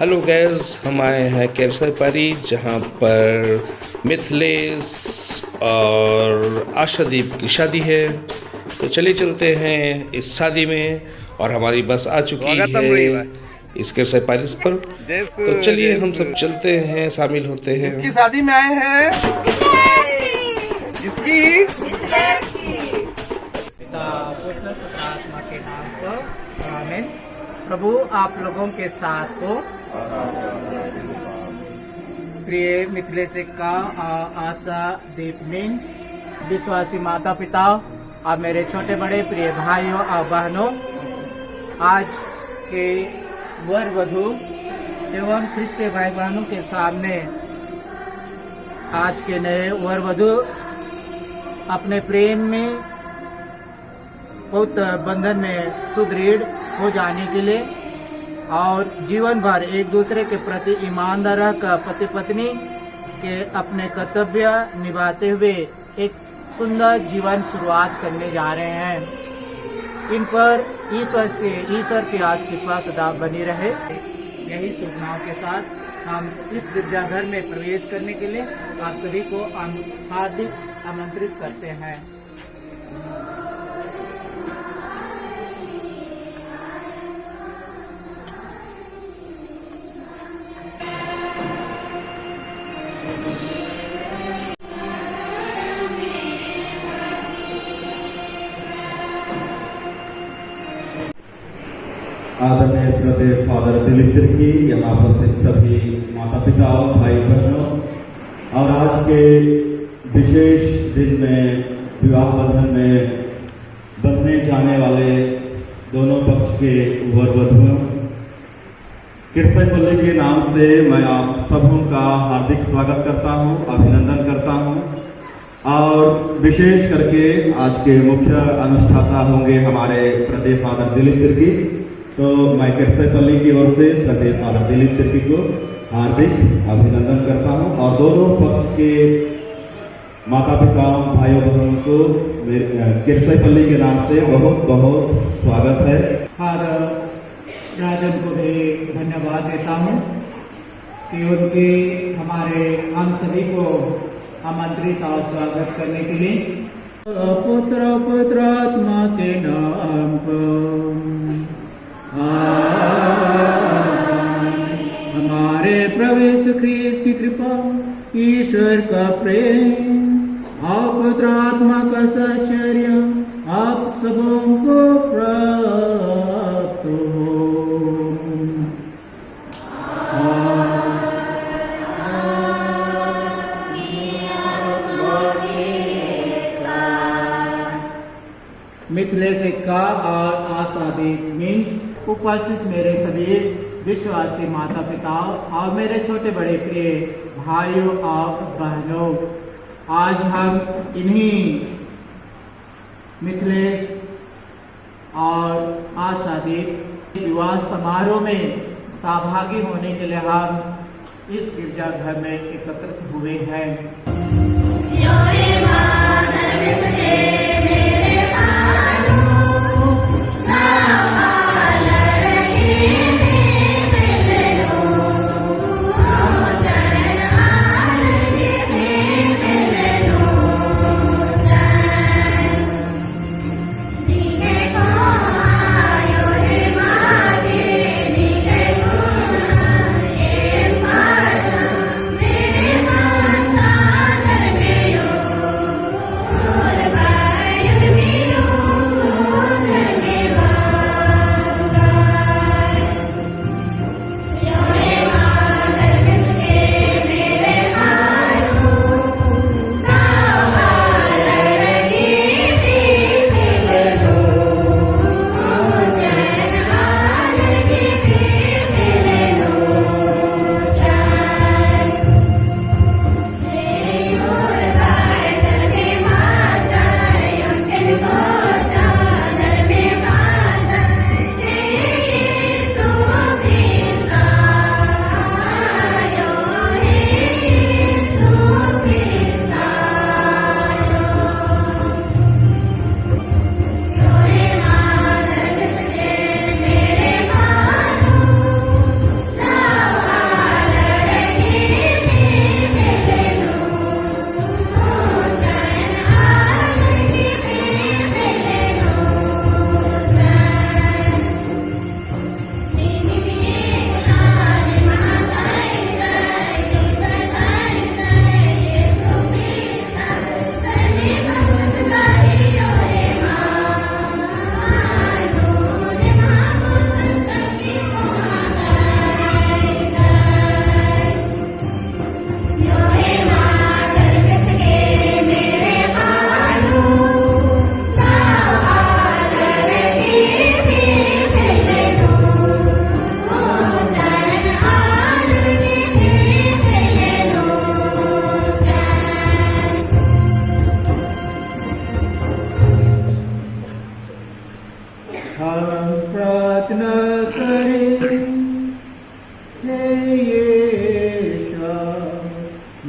Hello guys, हम आए हैं केरसापारी जहाँ पर मिथिलेश और आशादीप की शादी है। तो चलिए चलते हैं इस शादी में। और हमारी बस आ चुकी है इस केरसापारी पर। तो चलिए हम सब चलते हैं, शामिल होते हैं। इसकी शादी में आए हैं। इसकी आत्मा के नाम पर आमीन। प्रभु आप लोगों के साथ हो। प्रिय मिथिलेश का आशा दीप मीन, विश्वासी माता पिता और मेरे छोटे बड़े प्रिय भाइयों और बहनों, आज के वर वधू एवं ख्रिस्ती भाई बहनों के सामने आज के नए वर वधू अपने प्रेम में बहुत बंधन में सुदृढ़ हो जाने के लिए और जीवन भर एक दूसरे के प्रति ईमानदार रहकर पति पत्नी के अपने कर्तव्य निभाते हुए एक सुंदर जीवन शुरुआत करने जा रहे हैं। इन पर ईश्वर की कृपा सदा बनी रहे। यही शुभकामनाओं के साथ हम इस गिरजाघर में प्रवेश करने के लिए आप सभी को हार्दिक आमंत्रित करते हैं। आदरणीय श्रद्धेय फादर दिलीप तिर्की, यहाँ उपस्थित सभी माता पिता भाई बहनों, और आज के विशेष दिन में विवाह बंधन में बंधने जाने वाले दोनों पक्ष के वर वधुओं, केरसापाली के नाम से मैं आप सबों का हार्दिक स्वागत करता हूँ, अभिनंदन करता हूँ। और विशेष करके आज के मुख्य अनुष्ठाता होंगे हमारे श्रद्धेय फादर दिलीप तिर्की। तो मैं केरसापाली की ओर से श्रद्धेय फादर दिलीप तिर्की को हार्दिक अभिनंदन करता हूं और दोनों पक्ष के माता पिता भाइयों बहनों को केरसापाली के नाम से बहुत बहुत स्वागत है। फादर राजन को भी धन्यवाद देता हूं कि उनके हमारे हम सभी को आमंत्रित और स्वागत करने के लिए पुत्र पुत्र आत्मा के नाम पर हमारे प्रभु यीशु ख्रीस्त की कृपा, ईश्वर का प्रेम और पवित्र आत्मा का साहचर्य आप सबों को प्राप्त हो। मिथिलेश का और आशादीप मीन, उपस्थित मेरे सभी विश्वासी माता पिता और मेरे छोटे बड़े प्रिय भाइयों और बहनों, आज हम इन्हीं मिथिलेश और आशादीप विवाह समारोह में सहभागी होने के लिए हम इस गिरजाघर में एकत्रित हुए हैं।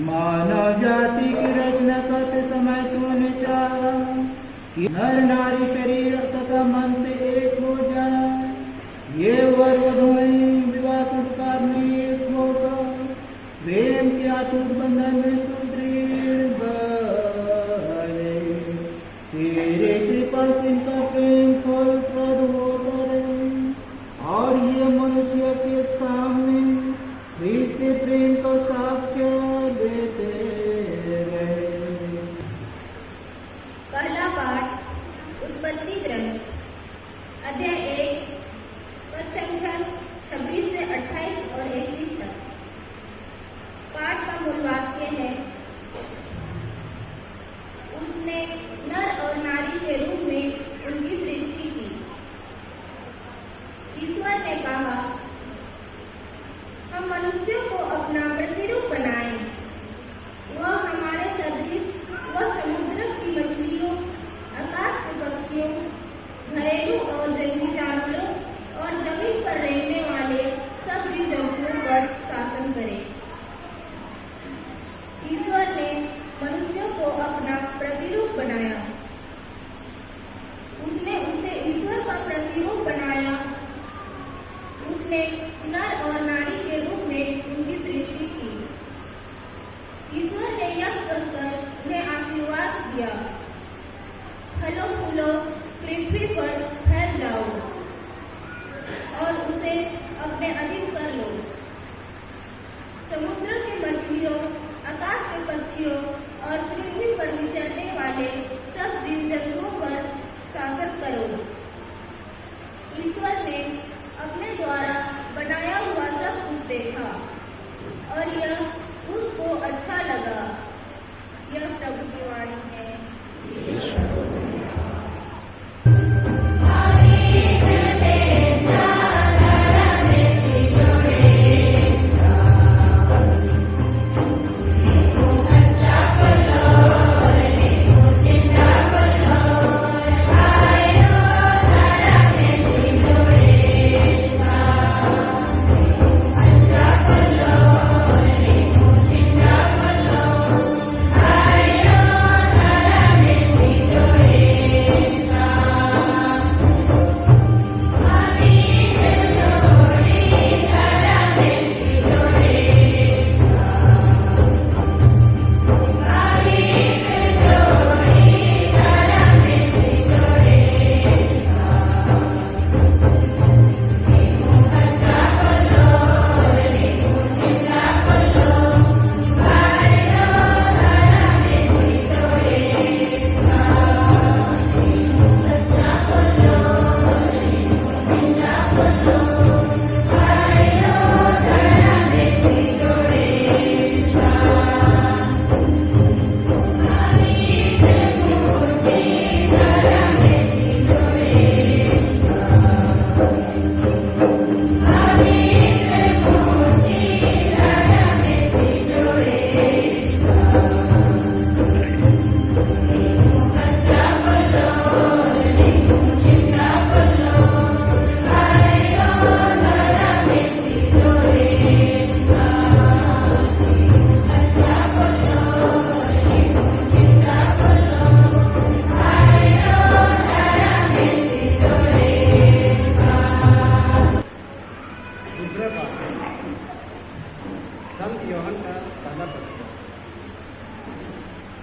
मानव जाति की रचना करते समय तूने चाहा कि नर नारी शरीर तथा मन से एक हो जाए। ये वर वधुएं विवाह संस्कार में एक होकर प्रेम के अटूट बंधन में सुदृढ़ बने। तेरे कृपा से इनका प्रेम फलप्रद होता रहे और ये मनुष्य के सामने रिश्ते प्रेम का साक्ष्य देते रहे। पहला पाठ उत्पत्ति ग्रंथ अध्याय 1 पद संख्या 26 से 28 और 21 तक। पाठ का मूल वाक्य है, उसने नर और नारी के रूप में उनकी सृष्टि की। ईश्वर ने कहा, हम मनुष्यों को अपना प्रतिरूप बनाएं। वह हमारे सदृश, वह समुद्र की मछलियों, आकाश के पक्षियों, घरेलू और जंगली जानवरों और जमीन पर रहने वाले सब जीव जंतुओं पर शासन करे। ईश्वर ने मनुष्यों को अपना प्रतिरूप बनाया। उसने उसे ईश्वर का प्रतिरूप बनाया। उसने नर और नारी के रूप में उनकी सृष्टि की। ईश्वर ने यह कहकर उन्हें आशीर्वाद दिया, फलो फूलो, पृथ्वी पर फैल जाओ और उसे अपने अधीन कर लो। समुद्र के मछलियों, आकाश के पक्षियों और पृथ्वी पर विचरने वाले सब जीव जंतुओं पर शासन करो। ईश्वर ने अपने द्वारा बनाया हुआ सब कुछ देखा और यह उसको अच्छा लगा। यह प्रभु की वाणी है।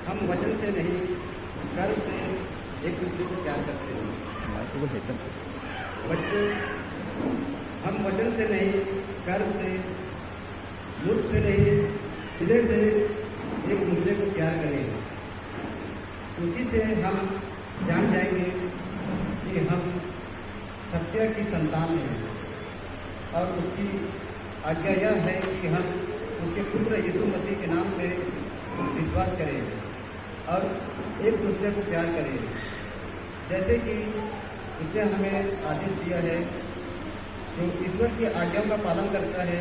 हम वचन से नहीं कर्म से एक दूसरे को प्यार करते हैं। बच्चों, हम वचन से नहीं कर्म से, मुख से नहीं, हृदय से एक दूसरे को प्यार करें। उसी से हम जान जाएंगे कि हम सत्य की संतान हैं और उसकी आज्ञा यह है कि हम उसके पुत्र यीशु मसीह के नाम में विश्वास करें और एक दूसरे को प्यार करें, जैसे कि उसने हमें आदेश दिया है। जो ईश्वर की आज्ञाओं का पालन करता है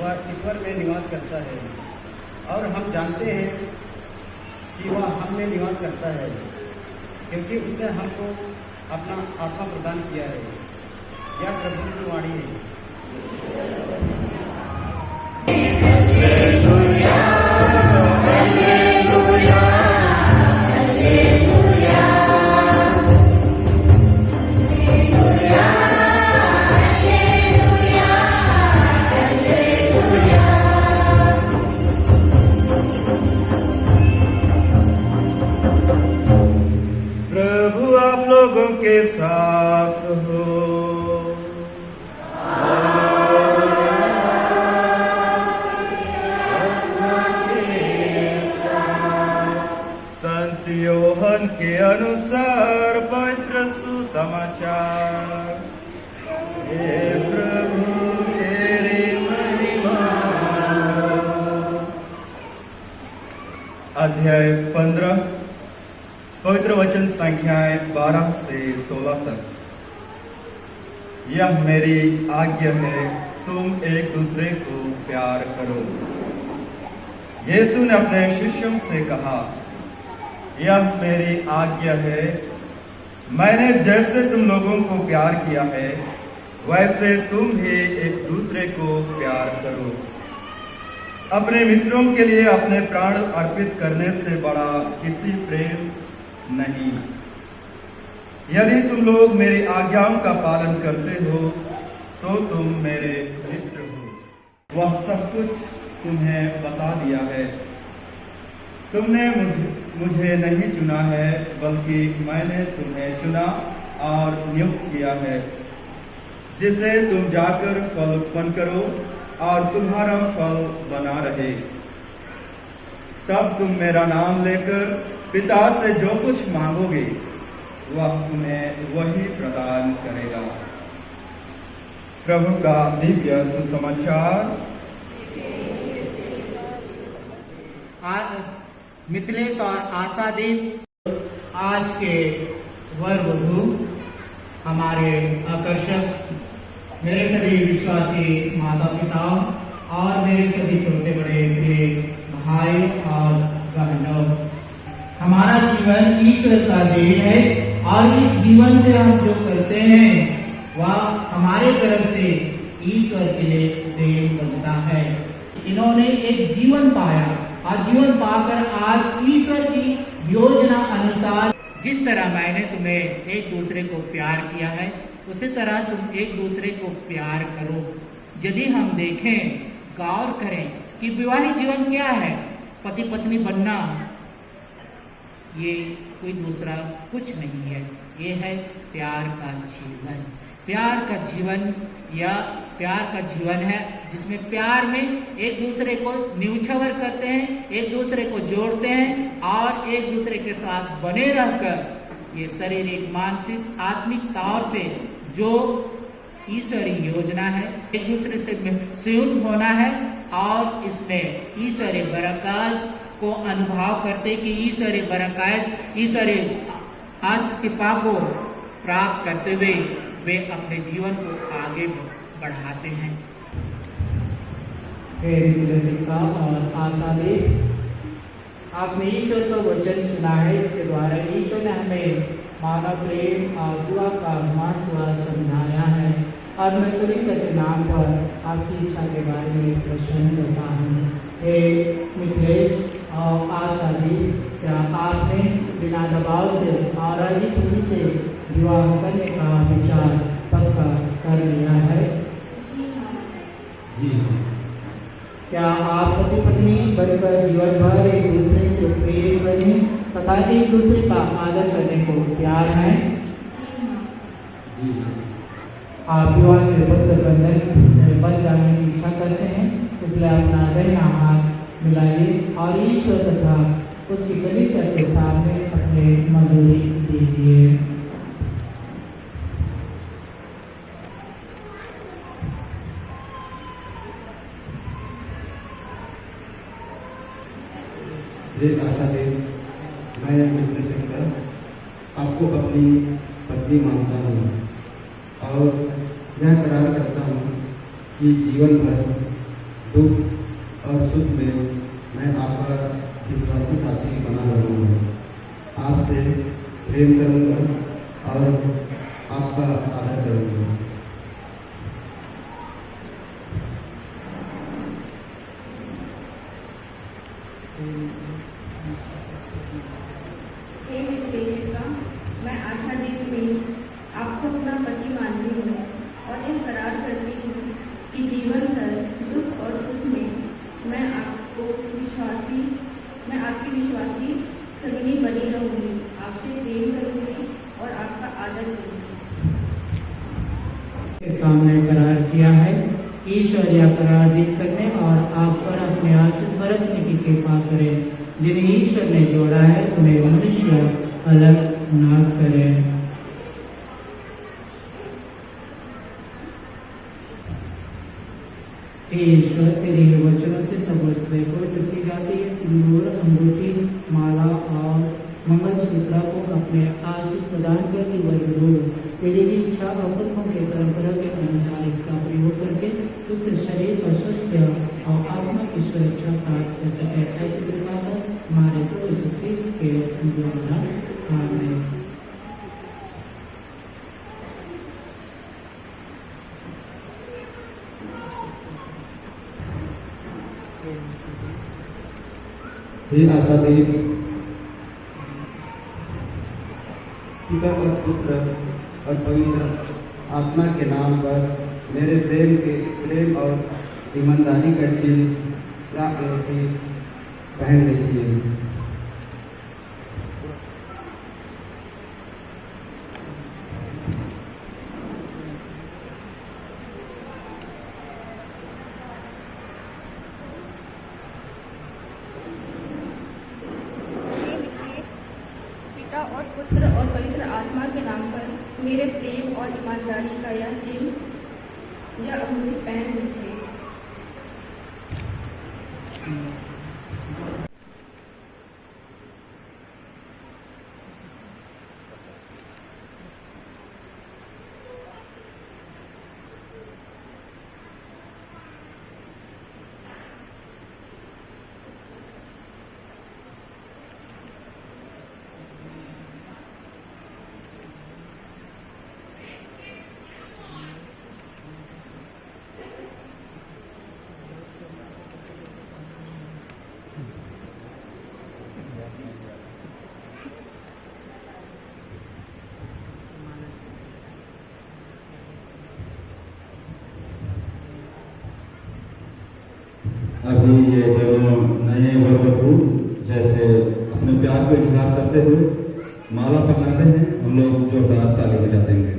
वह ईश्वर में निवास करता है और हम जानते हैं कि वह हम में निवास करता है, क्योंकि उसने हमको अपना आत्मा प्रदान किया है। यह प्रभु की वाणी है। अध्याय 15 पवित्र वचन संख्याएं 12 से 16 तक। यह मेरी आज्ञा है, तुम एक दूसरे को प्यार करो। यीशु ने अपने शिष्यों से कहा, यह मेरी आज्ञा है, मैंने जैसे तुम लोगों को प्यार किया है वैसे तुम भी एक दूसरे को प्यार करो। अपने मित्रों के लिए अपने प्राण अर्पित करने से बड़ा किसी प्रेम नहीं। यदि तुम लोग मेरी आज्ञाओं का पालन करते हो तो तुम मेरे मित्र हो। वह सब कुछ तुम्हें बता दिया है। तुमने मुझे नहीं चुना है, बल्कि मैंने तुम्हें चुना और नियुक्त किया है, जिसे तुम जाकर फल उत्पन्न करो और तुम्हारा फल बना रहे। तब तुम मेरा नाम लेकर पिता से जो कुछ मांगोगे वह तुम्हें वही प्रदान करेगा। प्रभु का दिव्य सुसमाचार। मिथिलेश और आशादीप आज के वर वधू हमारे आकर्षक, मेरे सभी विश्वासी माता पिता और मेरे सभी छोटे बड़े प्रिय भाई और बहनों, हमारा जीवन ईश्वर का देन है और इस जीवन से हम जो करते हैं वह हमारे तरफ से ईश्वर के लिए देन बनता है। इन्होंने एक जीवन पाया और जीवन पाकर आज ईश्वर की योजना अनुसार जिस तरह मैंने तुम्हें एक दूसरे को प्यार किया है उसी तरह तुम एक दूसरे को प्यार करो। यदि हम देखें, गौर करें कि विवाहित जीवन क्या है, पति पत्नी बनना, ये कोई दूसरा कुछ नहीं है, ये है प्यार का जीवन। प्यार का जीवन या प्यार का जीवन है जिसमें प्यार में एक दूसरे को न्यूछवर करते हैं, एक दूसरे को जोड़ते हैं और एक दूसरे के साथ बने रहकर ये शारीरिक, मानसिक, आत्मिक तौर से जो ईश्वरीय योजना है, एक दूसरे से संयुक्त होना है और इसमें ईश्वरीय बरकत को अनुभव करते कि ईश्वरीय बरकत, ईश्वरीय आशीष कृपा को प्राप्त करते हुए वे अपने जीवन को आगे बढ़ाते हैं। और आशा दे, आपने ईश्वर का वचन सुना है, इसके द्वारा ईश्वर ने हमें मानव प्रेम और दुआ का महत्व समझाया है और मैं कलीसिया के नाम पर आपकी इच्छा के बारे में प्रश्न करता हूँ। हे मिथिलेश और आशा दी, क्या आपने बिना दबाव से और राजी खुशी से विवाह करने का विचार पक्का कर लिया है? जी। क्या आप पति पत्नी बनकर जीवन भर एक दूसरे से प्रेम बने तथा एक दूसरे का आदर करने को तैयार हैं? जी। आप विवाह के बद्ध बंधन में बंध जाने की इच्छा करते हैं, इसलिए अपना दाहिना हाथ मिलाइए और ईश्वर तथा उसकी कलीसिया के सामने अपने मंजूरी दीजिए। आशा दे, मैं मित्र शंकर आपको अपनी पत्नी मानता हूँ और यह करार करता हूँ कि जीवन भर दुख और सुख में मैं आपका विश्वासी साथी बना रहूँगा, आपसे प्रेम करूँगा और आपका आदर करूँगा। मैं आशा देवी में आपको अपना पति मानती हूँ और यह करार करती हूँ कि जीवन भर दुख और सुख में मैं आपकी विश्वासी सगनी बनी रहूँगी, आपसे प्रेम करूँगी और आपका आदर करूँगी। के सामने करार किया है। ईश्वर यह करार देख करने और आप पर अपने आशीष बरसने की कृपा करें। जिन्हें ईश्वर ने जोड़ा है उन्हें मनुष्य अलग न करे। हे ईश्वर, तेरे वचनों से सब वस्तुएं पवित्र की जाती है। सिंदूर, अंगूठी, माला और मंगलसूत्र को अपने आशीष प्रदान करके वर्ग दो। तेरी इच्छा और पुरखों के परंपरा के अनुसार इसका प्रयोग करके उससे शरीर का स्वास्थ्य और आत्मा की सुरक्षा प्राप्त कर सके। ऐसी कृपा कर हमारे प्रभु यीशु क्रिस्त के द्वारा आमीन। हे आशादेव, पिता और पुत्र और पवित्र आत्मा के नाम पर मेरे प्रेम और ईमानदारी का चिन्ह पहन लीजिए। पिता और पुत्र और पवित्र आत्मा के नाम पर मेरे प्रेम और ईमानदारी का यह चिन्ह या अंगूठी पहन लीजिए। अभी ये दोनों नए वर वधू जैसे अपने प्यार को इजहार करते हुए माला पहना रहे हैं, हम लोग जोरदार ताली बजा देंगे।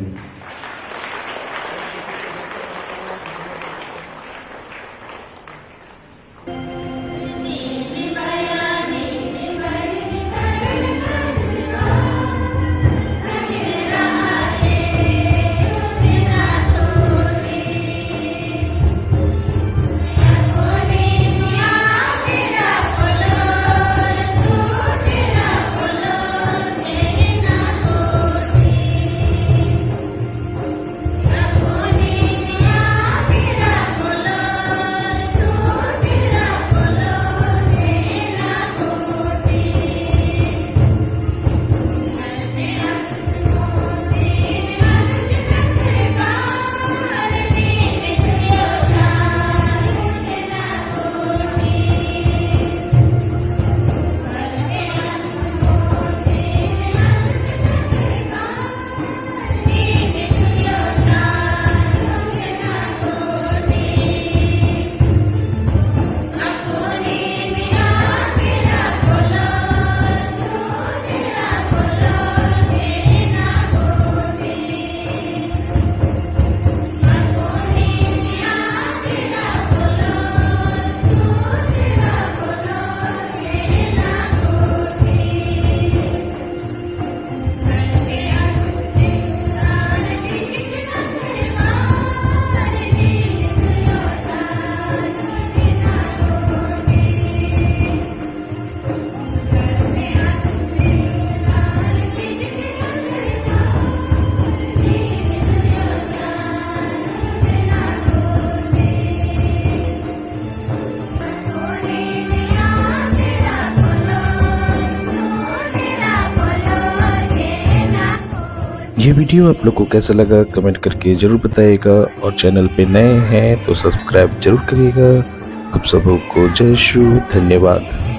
ये वीडियो आप लोग को कैसा लगा कमेंट करके ज़रूर बताइएगा, और चैनल पे नए हैं तो सब्सक्राइब जरूर करिएगा। आप सबको जय श्री, धन्यवाद।